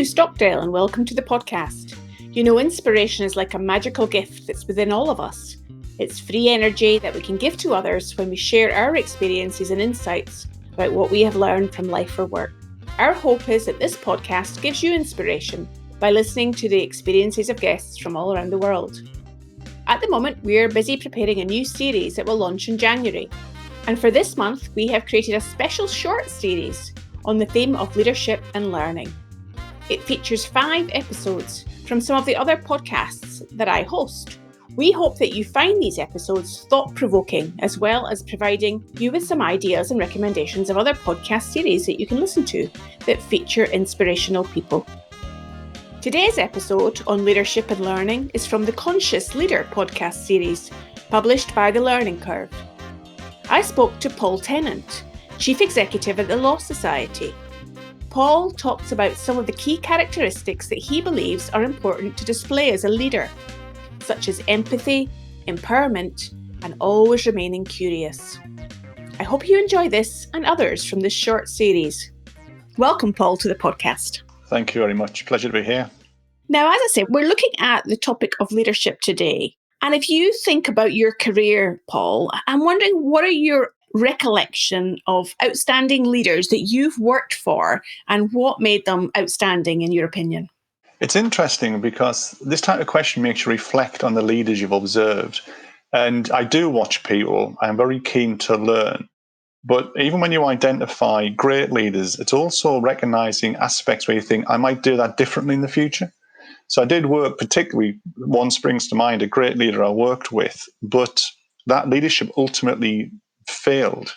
Sue Stockdale and welcome to the podcast. You know, inspiration is like a magical gift that's within all of us. It's free energy that we can give to others when we share our experiences and insights about what we have learned from life or work. Our hope is that this podcast gives you inspiration by listening to the experiences of guests from all around the world. At the moment, we're busy preparing a new series that will launch in January. And for this month, we have created a special short series on the theme of leadership and learning. It features 5 episodes from some of the other podcasts that I host. We hope that you find these episodes thought-provoking, as well as providing you with some ideas and recommendations of other podcast series that you can listen to that feature inspirational people. Today's episode on leadership and learning is from the Conscious Leader podcast series, published by The Learning Curve. I spoke to Paul Tennant, Chief Executive at the Law Society. Paul talks about some of the key characteristics that he believes are important to display as a leader, such as empathy, empowerment, and always remaining curious. I hope you enjoy this and others from this short series. Welcome, Paul, to the podcast. Thank you very much. Pleasure to be here. Now, as I said, we're looking at the topic of leadership today. And if you think about your career, Paul, I'm wondering, what are your recollection of outstanding leaders that you've worked for and what made them outstanding in your opinion? It's interesting because this type of question makes you reflect on the leaders you've observed. And I do watch people. I'm very keen to learn. But even when you identify great leaders, it's also recognizing aspects where you think, I might do that differently in the future. So I did work, particularly, one springs to mind, a great leader I worked with, but that leadership ultimately failed.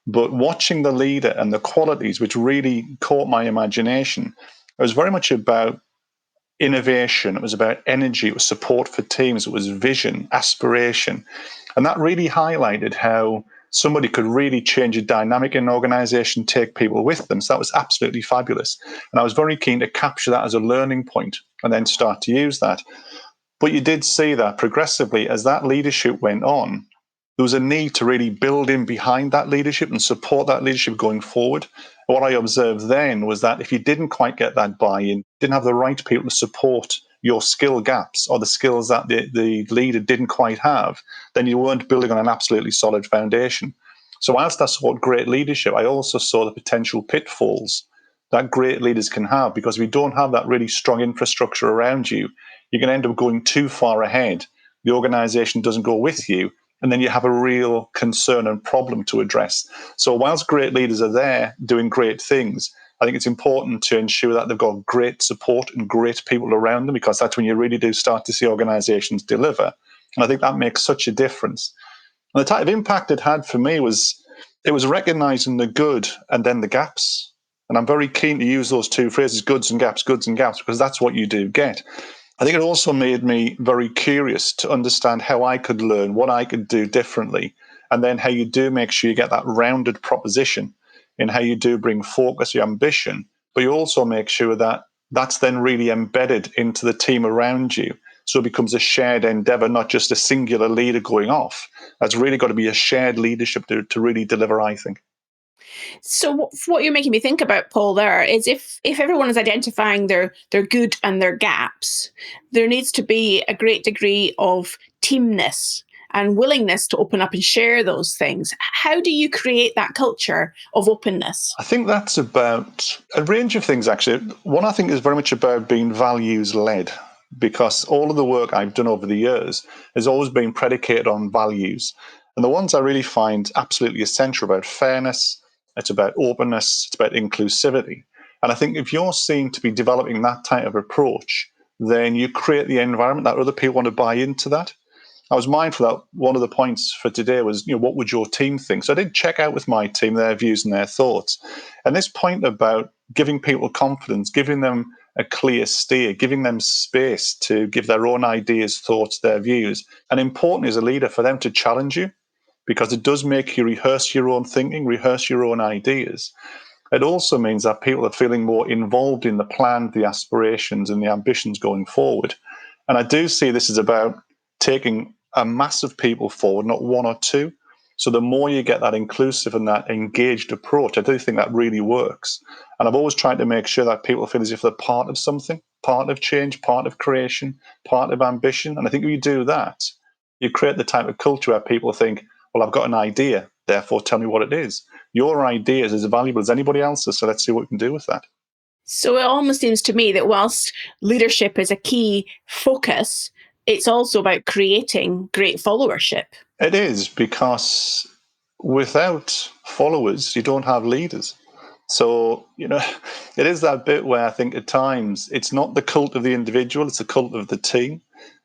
But watching the leader and the qualities which really caught my imagination, it was very much about innovation, it was about energy, it was support for teams, it was vision, aspiration. And that really highlighted how somebody could really change a dynamic in an organization, take people with them. So that was absolutely fabulous. And I was very keen to capture that as a learning point and then start to use that. But you did see that progressively as that leadership went on, there was a need to really build in behind that leadership and support that leadership going forward. What I observed then was that if you didn't quite get that buy-in, didn't have the right people to support your skill gaps or the skills that the leader didn't quite have, then you weren't building on an absolutely solid foundation. So whilst I saw great leadership, I also saw the potential pitfalls that great leaders can have, because if you don't have that really strong infrastructure around you, you're going to end up going too far ahead. The organization doesn't go with you, and then you have a real concern and problem to address. So whilst great leaders are there doing great things, I think it's important to ensure that they've got great support and great people around them, because that's when you really do start to see organizations deliver. And I think that makes such a difference. And the type of impact it had for me was, it was recognizing the good and then the gaps. And I'm very keen to use those two phrases, goods and gaps, because that's what you do get. I think it also made me very curious to understand how I could learn, what I could do differently, and then how you do make sure you get that rounded proposition in how you do bring focus, your ambition, but you also make sure that that's then really embedded into the team around you. So it becomes a shared endeavor, not just a singular leader going off. That's really got to be a shared leadership to really deliver, I think. So what you're making me think about, Paul, there is if everyone is identifying their good and their gaps, there needs to be a great degree of teamness and willingness to open up and share those things. How do you create that culture of openness? I think that's about a range of things, actually. One, I think, is very much about being values-led, because all of the work I've done over the years has always been predicated on values. And the ones I really find absolutely essential about fairness, it's about openness, it's about inclusivity. And I think if you're seen to be developing that type of approach, then you create the environment that other people want to buy into that. I was mindful that one of the points for today was, what would your team think? So I did check out with my team their views and their thoughts. And this point about giving people confidence, giving them a clear steer, giving them space to give their own ideas, thoughts, their views. And important as a leader for them to challenge you, because it does make you rehearse your own thinking, rehearse your own ideas. It also means that people are feeling more involved in the plan, the aspirations and the ambitions going forward. And I do see this as about taking a mass of people forward, not one or two. So the more you get that inclusive and that engaged approach, I do think that really works. And I've always tried to make sure that people feel as if they're part of something, part of change, part of creation, part of ambition. And I think if you do that, you create the type of culture where people think, well, I've got an idea, therefore tell me what it is. Your idea is as valuable as anybody else's, so let's see what we can do with that. So it almost seems to me that whilst leadership is a key focus, it's also about creating great followership. It is, because without followers, you don't have leaders. So, it is that bit where I think at times it's not the cult of the individual, it's the cult of the team.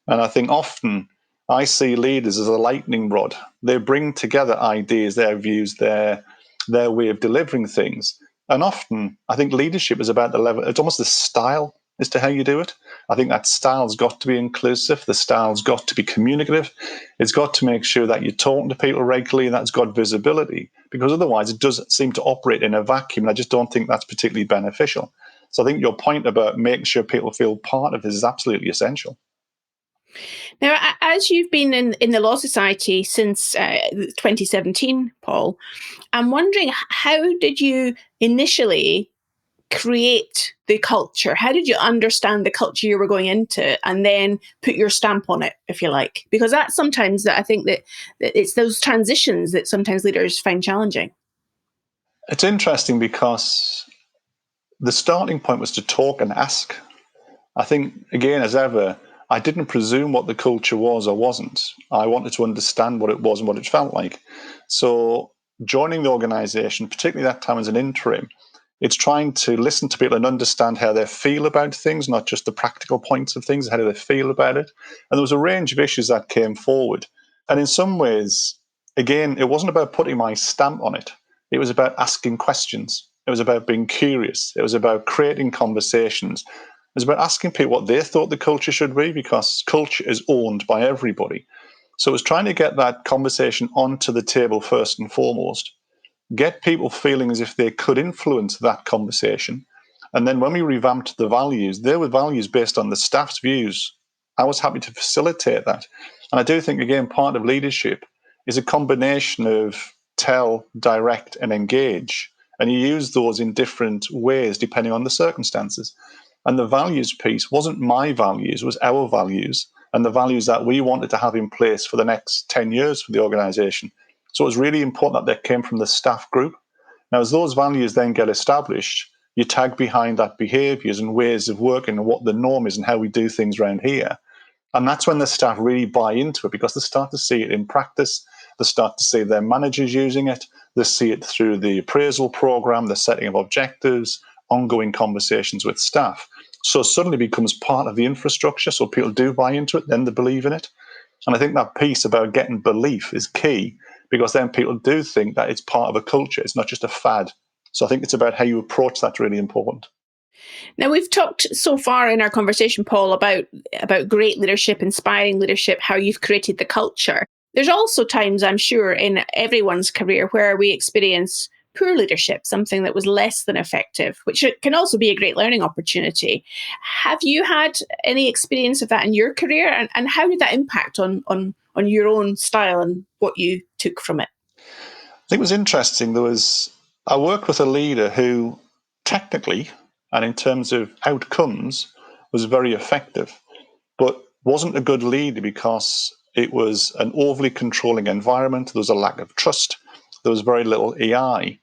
And I think often I see leaders as a lightning rod. They bring together ideas, their views, their way of delivering things. And often I think leadership is about the level, it's almost the style as to how you do it. I think that style's got to be inclusive. The style's got to be communicative. It's got to make sure that you're talking to people regularly and that's got visibility, because otherwise it does seem to operate in a vacuum. And I just don't think that's particularly beneficial. So I think your point about making sure people feel part of this is absolutely essential. Now, as you've been in the Law Society since 2017, Paul, I'm wondering, how did you initially create the culture? How did you understand the culture you were going into and then put your stamp on it, if you like? Because that's sometimes that I think that it's those transitions that sometimes leaders find challenging. It's interesting because the starting point was to talk and ask. I think, again, as ever, I didn't presume what the culture was or wasn't. I wanted to understand what it was and what it felt like. So joining the organization, particularly that time as an interim, it's trying to listen to people and understand how they feel about things, not just the practical points of things, how do they feel about it. And there was a range of issues that came forward. And in some ways, again, it wasn't about putting my stamp on it. It was about asking questions. It was about being curious. It was about creating conversations. It was about asking people what they thought the culture should be, because culture is owned by everybody. So it was trying to get that conversation onto the table first and foremost, get people feeling as if they could influence that conversation. And then when we revamped the values, there were values based on the staff's views. I was happy to facilitate that. And I do think, again, part of leadership is a combination of tell, direct, and engage. And you use those in different ways depending on the circumstances. And the values piece wasn't my values, it was our values and the values that we wanted to have in place for the next 10 years for the organization. So it was really important that they came from the staff group. Now, as those values then get established, you tag behind that behaviors and ways of working and what the norm is and how we do things around here. And that's when the staff really buy into it, because they start to see it in practice. They start to see their managers using it. They see it through the appraisal program, the setting of objectives, ongoing conversations with staff. So it suddenly becomes part of the infrastructure. So people do buy into it, then they believe in it. And I think that piece about getting belief is key, because then people do think that it's part of a culture. It's not just a fad. So I think it's about how you approach that's really important. Now, we've talked so far in our conversation, Paul, about great leadership, inspiring leadership, how you've created the culture. There's also times, I'm sure, in everyone's career where we experience poor leadership, something that was less than effective, which can also be a great learning opportunity. Have you had any experience of that in your career? And how did that impact on your own style and what you took from it? I think it was interesting. I worked with a leader who technically, and in terms of outcomes, was very effective, but wasn't a good leader because it was an overly controlling environment. There was a lack of trust. There was very little EI.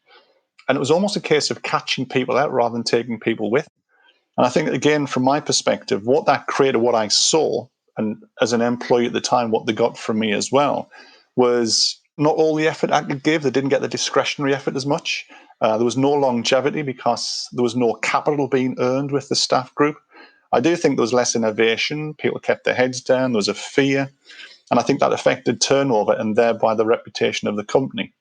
And it was almost a case of catching people out rather than taking people with. And I think, again, from my perspective, what that created, what I saw, and as an employee at the time, what they got from me as well, was not all the effort I could give. They didn't get the discretionary effort as much. There was no longevity because there was no capital being earned with the staff group. I do think there was less innovation. People kept their heads down. There was a fear. And I think that affected turnover and thereby the reputation of the company.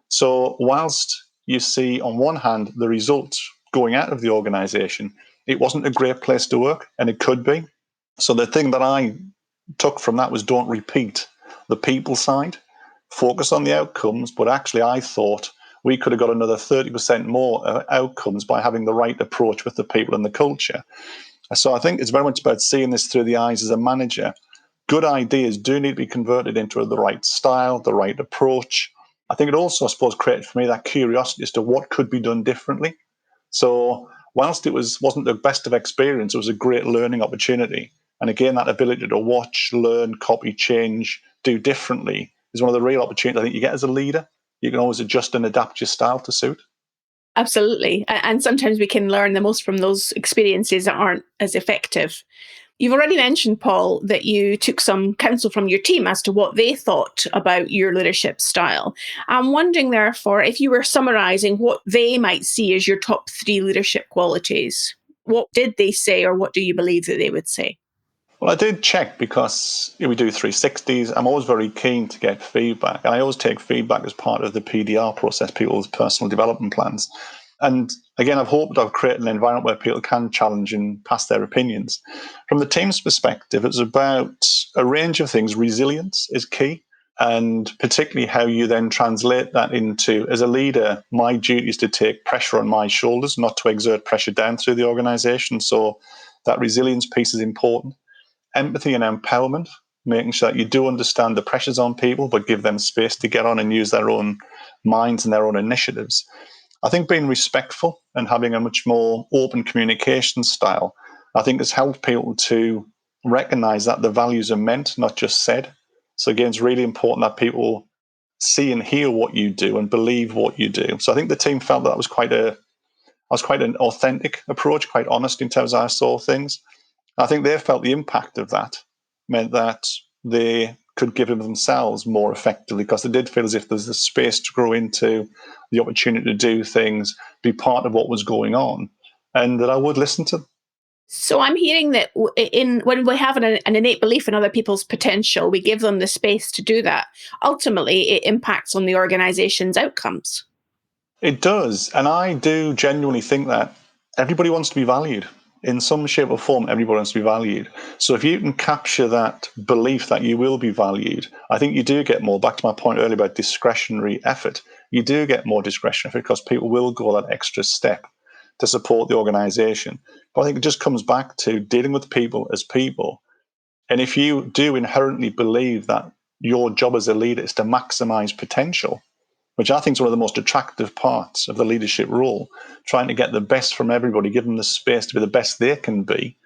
So whilst you see, on one hand, the results going out of the organization, it wasn't a great place to work, and it could be. So the thing that I took from that was, don't repeat the people side, focus on the outcomes. But actually, I thought we could have got another 30% more outcomes by having the right approach with the people and the culture. So I think it's very much about seeing this through the eyes as a manager. Good ideas do need to be converted into the right style, the right approach. I think it also, I suppose, created for me that curiosity as to what could be done differently. So whilst it wasn't the best of experience, it was a great learning opportunity. And again, that ability to watch, learn, copy, change, do differently is one of the real opportunities I think you get as a leader. You can always adjust and adapt your style to suit. Absolutely. And sometimes we can learn the most from those experiences that aren't as effective. You've already mentioned, Paul, that you took some counsel from your team as to what they thought about your leadership style. I'm wondering, therefore, if you were summarising what they might see as your top 3 leadership qualities. What did they say, or what do you believe that they would say? Well, I did check because we do 360s. I'm always very keen to get feedback. And I always take feedback as part of the PDR process, people's personal development plans. And again, I've created an environment where people can challenge and pass their opinions. From the team's perspective, it's about a range of things. Resilience is key. And particularly how you then translate that into, as a leader, my duty is to take pressure on my shoulders, not to exert pressure down through the organization. So that resilience piece is important. Empathy and empowerment, making sure that you do understand the pressures on people, but give them space to get on and use their own minds and their own initiatives. I think being respectful and having a much more open communication style, I think has helped people to recognize that the values are meant, not just said. So again, it's really important that people see and hear what you do and believe what you do. So I think the team felt that was quite an authentic approach, quite honest in terms of how I saw things. I think they felt the impact of that meant that they could give themselves more effectively, because they did feel as if there's the space to grow into, the opportunity to do things, be part of what was going on, and that I would listen to them. So I'm hearing that when we have an innate belief in other people's potential, we give them the space to do that. Ultimately, it impacts on the organization's outcomes. It does. And I do genuinely think that everybody wants to be valued. In some shape or form, everybody wants to be valued. So if you can capture that belief that you will be valued, I think you do get more. Back to my point earlier about discretionary effort, you do get more discretionary effort because people will go that extra step to support the organization. But I think it just comes back to dealing with people as people. And if you do inherently believe that your job as a leader is to maximize potential, which I think is one of the most attractive parts of the leadership role, trying to get the best from everybody, give them the space to be the best they can be,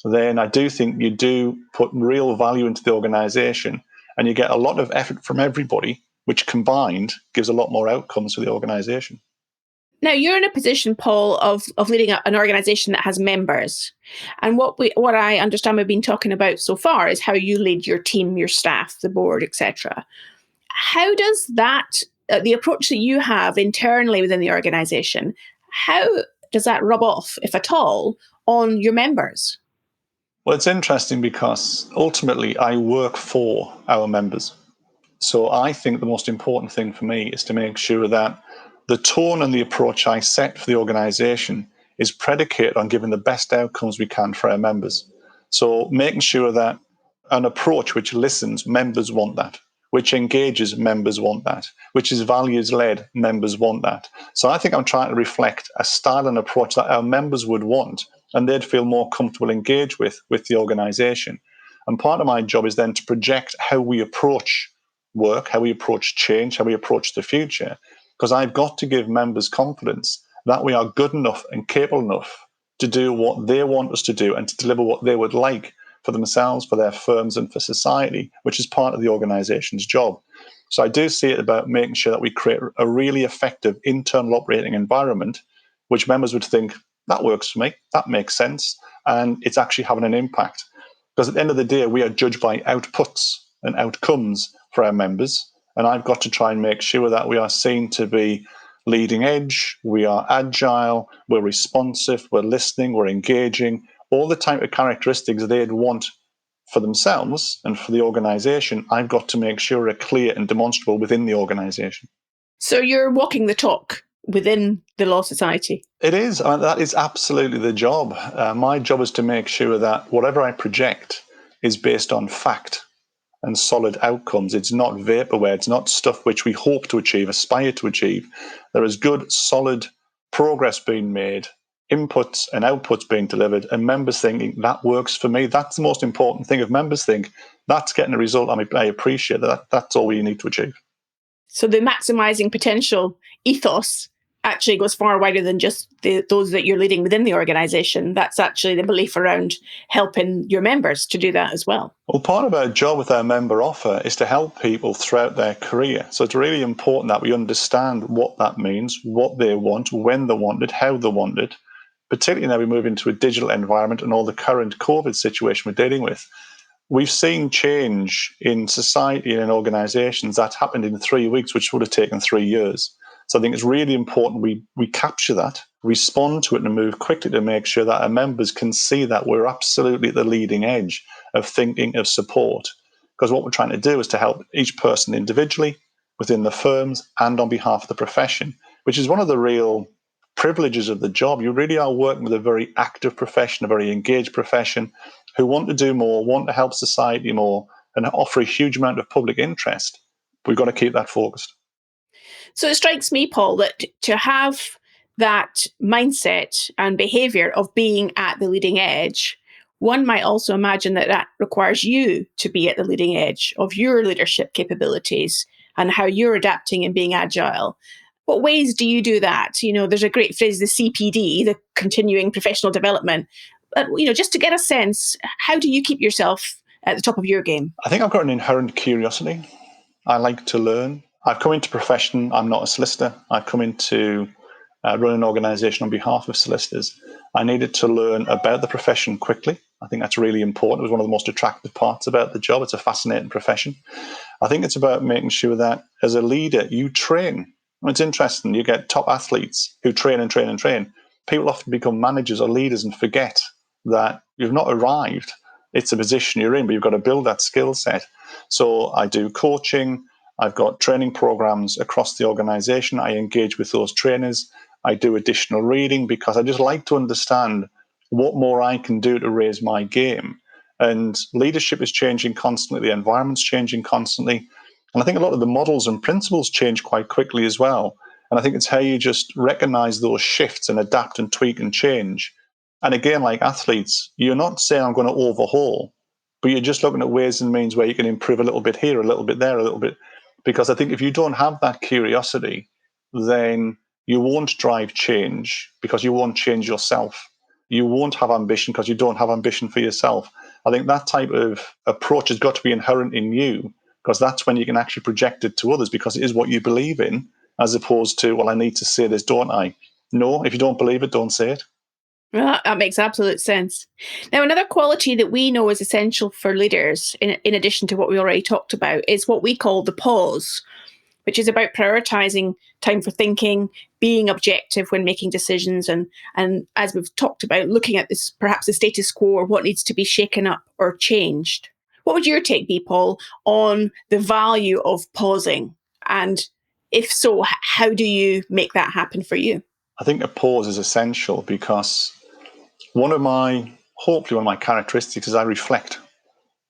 then I do think you do put real value into the organization, and you get a lot of effort from everybody, which combined gives a lot more outcomes for the organization. Now, you're in a position, Paul, of leading an organization that has members. And what I understand we've been talking about so far is how you lead your team, your staff, the board, etc. How does that, the approach that you have internally within the organization, how does that rub off, if at all, on your members? Well, it's interesting because ultimately I work for our members. So I think the most important thing for me is to make sure that the tone and the approach I set for the organization is predicated on giving the best outcomes we can for our members. So making sure that an approach which listens, members want that, which engages, members want that, which is values led, members want that. So I think I'm trying to reflect a style and approach that our members would want and they'd feel more comfortable engaged with the organization. And part of my job is then to project how we approach work, how we approach change, how we approach the future, because I've got to give members confidence that we are good enough and capable enough to do what they want us to do and to deliver what they would like for themselves, for their firms, and for society, which is part of the organization's job. So I do see it about making sure that we create a really effective internal operating environment, which members would think, that works for me, that makes sense, and it's actually having an impact. Because at the end of the day, we are judged by outputs and outcomes for our members. And I've got to try and make sure that we are seen to be leading edge, we are agile, we're responsive, we're listening, we're engaging, all the type of characteristics they'd want for themselves and for the organization, I've got to make sure are clear and demonstrable within the organization. So you're walking the talk within the Law Society. It is. That is absolutely the job. My job is to make sure that whatever I project is based on fact and solid outcomes. It's not vaporware. It's not stuff which we hope to achieve, aspire to achieve. There is good, solid progress being made, inputs and outputs being delivered, and members thinking, that works for me. That's the most important thing. If members think, that's getting a result, I appreciate that. That's all we need to achieve. So the maximizing potential ethos actually goes far wider than just those that you're leading within the organization. That's actually the belief around helping your members to do that as well. Well, part of our job with our member offer is to help people throughout their career. So it's really important that we understand what that means, what they want, when they want it, how they want it, particularly now we move into a digital environment and all the current COVID situation we're dealing with. We've seen change in society and in organizations that happened in 3 weeks, which would have taken 3 years. So I think it's really important we capture that, respond to it, and move quickly to make sure that our members can see that we're absolutely at the leading edge of thinking, of support. Because what we're trying to do is to help each person individually, within the firms, and on behalf of the profession, which is one of the real privileges of the job. You really are working with a very active profession, a very engaged profession, who want to do more, want to help society more, and offer a huge amount of public interest. We've got to keep that focused. So it strikes me, Paul, that to have that mindset and behavior of being at the leading edge, one might also imagine that that requires you to be at the leading edge of your leadership capabilities and how you're adapting and being agile. What ways do you do that? There's a great phrase, the CPD, the continuing professional development. But, just to get a sense, how do you keep yourself at the top of your game? I think I've got an inherent curiosity. I like to learn. I've come into profession. I'm not a solicitor. I've come into run an organisation on behalf of solicitors. I needed to learn about the profession quickly. I think that's really important. It was one of the most attractive parts about the job. It's a fascinating profession. I think it's about making sure that as a leader, you train. It's interesting. You get top athletes who train and train and train. People often become managers or leaders and forget that you've not arrived. It's a position you're in, but you've got to build that skill set. So I do coaching. I've got training programs across the organization. I engage with those trainers. I do additional reading because I just like to understand what more I can do to raise my game. And leadership is changing constantly. The environment's changing constantly. And I think a lot of the models and principles change quite quickly as well. And I think it's how you just recognize those shifts and adapt and tweak and change. And again, like athletes, you're not saying I'm going to overhaul, but you're just looking at ways and means where you can improve a little bit here, a little bit there, a little bit. Because I think if you don't have that curiosity, then you won't drive change because you won't change yourself. You won't have ambition because you don't have ambition for yourself. I think that type of approach has got to be inherent in you because that's when you can actually project it to others because it is what you believe in as opposed to, well, I need to say this, don't I? No, if you don't believe it, don't say it. Well, that makes absolute sense. Now, another quality that we know is essential for leaders, in addition to what we already talked about, is what we call the pause, which is about prioritizing time for thinking, being objective when making decisions, and as we've talked about, looking at this, perhaps the status quo or what needs to be shaken up or changed. What would your take be, Paul, on the value of pausing? And if so, how do you make that happen for you? I think a pause is essential because hopefully one of my characteristics is I reflect.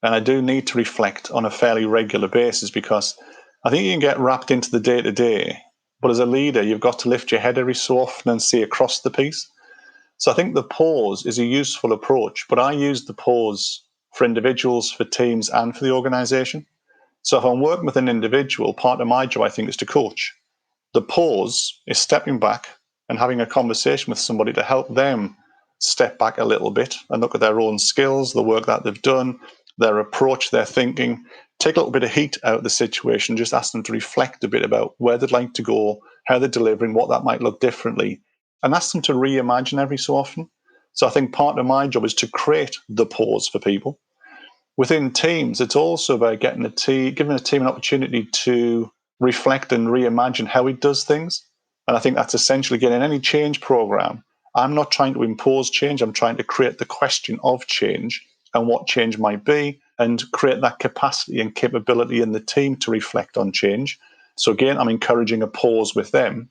And I do need to reflect on a fairly regular basis because I think you can get wrapped into the day-to-day. But as a leader, you've got to lift your head every so often and see across the piece. So I think the pause is a useful approach, but I use the pause for individuals, for teams, and for the organization. So if I'm working with an individual, part of my job, I think, is to coach. The pause is stepping back and having a conversation with somebody to help them step back a little bit and look at their own skills, the work that they've done, their approach, their thinking, take a little bit of heat out of the situation, just ask them to reflect a bit about where they'd like to go, how they're delivering, what that might look differently, and ask them to reimagine every so often. So I think part of my job is to create the pause for people. Within teams, it's also about giving a team an opportunity to reflect and reimagine how it does things. And I think that's essentially, again, in any change program, I'm not trying to impose change. I'm trying to create the question of change and what change might be and create that capacity and capability in the team to reflect on change. So again, I'm encouraging a pause with them.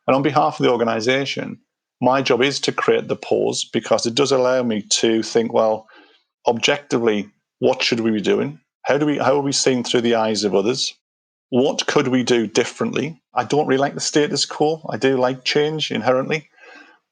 And on behalf of the organization, my job is to create the pause because it does allow me to think, well, objectively, what should we be doing? How are we seeing through the eyes of others? What could we do differently? I don't really like the status quo. I do like change inherently.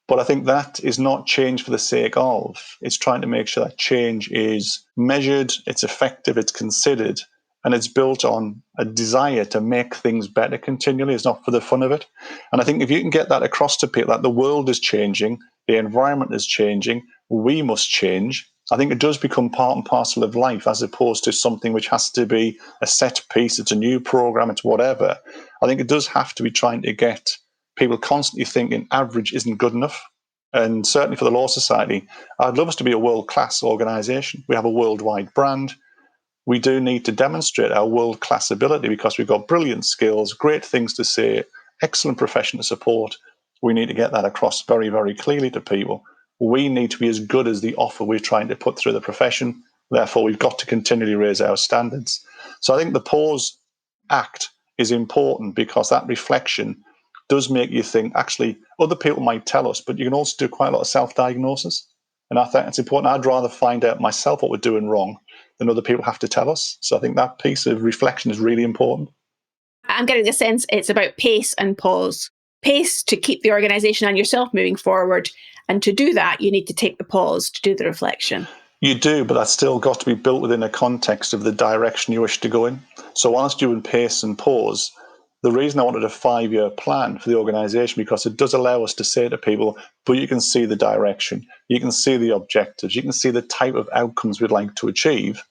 But I think that is not change for the sake of. It's trying to make sure that change is measured, it's effective, it's considered, and it's built on a desire to make things better continually. It's not for the fun of it. And I think if you can get that across to people, that the world is changing, the environment is changing, we must change, I think it does become part and parcel of life, as opposed to something which has to be a set piece, it's a new program, it's whatever. I think it does have to be trying to get people constantly thinking average isn't good enough. And certainly for the Law Society, I'd love us to be a world-class organisation. We have a worldwide brand. We do need to demonstrate our world-class ability because we've got brilliant skills, great things to say, excellent professional support. We need to get that across very, very clearly to people. We need to be as good as the offer we're trying to put through the profession. Therefore, we've got to continually raise our standards. So I think the Pause Act is important because that reflection does make you think, actually, other people might tell us, but you can also do quite a lot of self-diagnosis. And I think it's important. I'd rather find out myself what we're doing wrong than other people have to tell us. So I think that piece of reflection is really important. I'm getting the sense it's about pace and pause. Pace to keep the organisation and yourself moving forward. And to do that, you need to take the pause to do the reflection. You do, but that's still got to be built within a context of the direction you wish to go in. So whilst you're in pace and pause, the reason I wanted a 5-year plan for the organisation, because it does allow us to say to people, but you can see the direction, you can see the objectives, you can see the type of outcomes we'd like to achieve.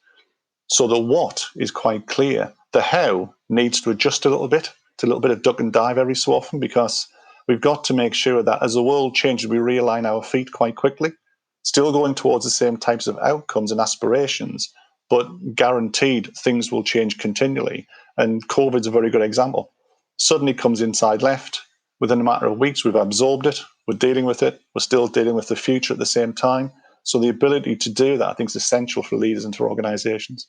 So the what is quite clear. The how needs to adjust a little bit. It's a little bit of duck and dive every so often, because we've got to make sure that as the world changes, we realign our feet quite quickly, still going towards the same types of outcomes and aspirations, but guaranteed things will change continually. And COVID's a very good example. Suddenly comes inside left. Within a matter of weeks, we've absorbed it. We're dealing with it. We're still dealing with the future at the same time. So the ability to do that, I think, is essential for leaders and for organisations.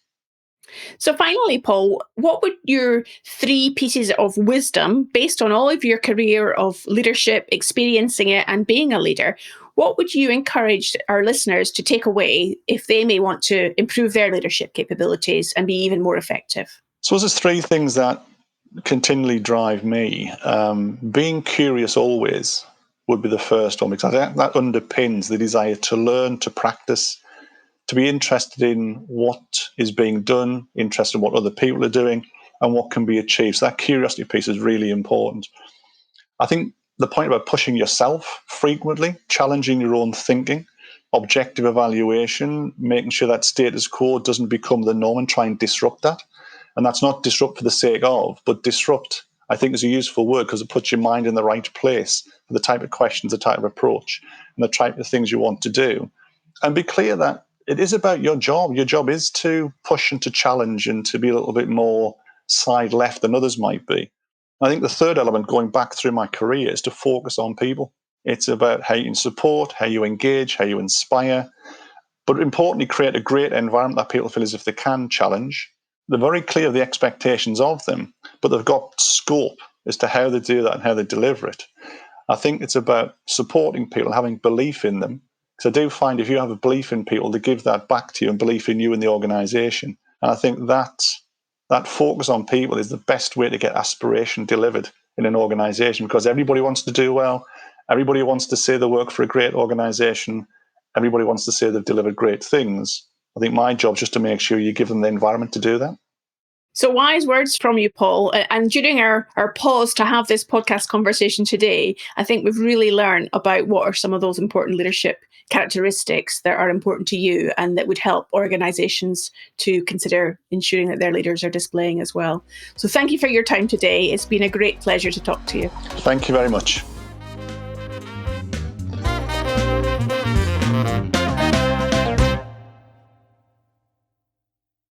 So finally, Paul, what would your 3 pieces of wisdom, based on all of your career of leadership, experiencing it and being a leader, what would you encourage our listeners to take away if they may want to improve their leadership capabilities and be even more effective? So there's 3 things that continually drive me. Being curious always would be the first one, because I think that underpins the desire to learn, to practice, to be interested in what is being done, interested in what other people are doing, and what can be achieved. So that curiosity piece is really important. I think the point about pushing yourself frequently, challenging your own thinking, objective evaluation, making sure that status quo doesn't become the norm and try and disrupt that. And that's not disrupt for the sake of, but disrupt, I think, is a useful word because it puts your mind in the right place for the type of questions, the type of approach, and the type of things you want to do. And be clear that it is about your job. Your job is to push and to challenge and to be a little bit more side left than others might be. I think the third element, going back through my career, is to focus on people. It's about how you can support, how you engage, how you inspire, but importantly, create a great environment that people feel as if they can challenge. They're very clear of the expectations of them, but they've got scope as to how they do that and how they deliver it. I think it's about supporting people, having belief in them. Because I do find if you have a belief in people, they give that back to you and belief in you and the organisation. And I think that focus on people is the best way to get aspiration delivered in an organisation, because everybody wants to do well. Everybody wants to say they work for a great organisation. Everybody wants to say they've delivered great things. I think my job is just to make sure you give them the environment to do that. So wise words from you, Paul. And during our pause to have this podcast conversation today, I think we've really learned about what are some of those important leadership characteristics that are important to you and that would help organizations to consider ensuring that their leaders are displaying as well. So thank you for your time today. It's been a great pleasure to talk to you. Thank you very much.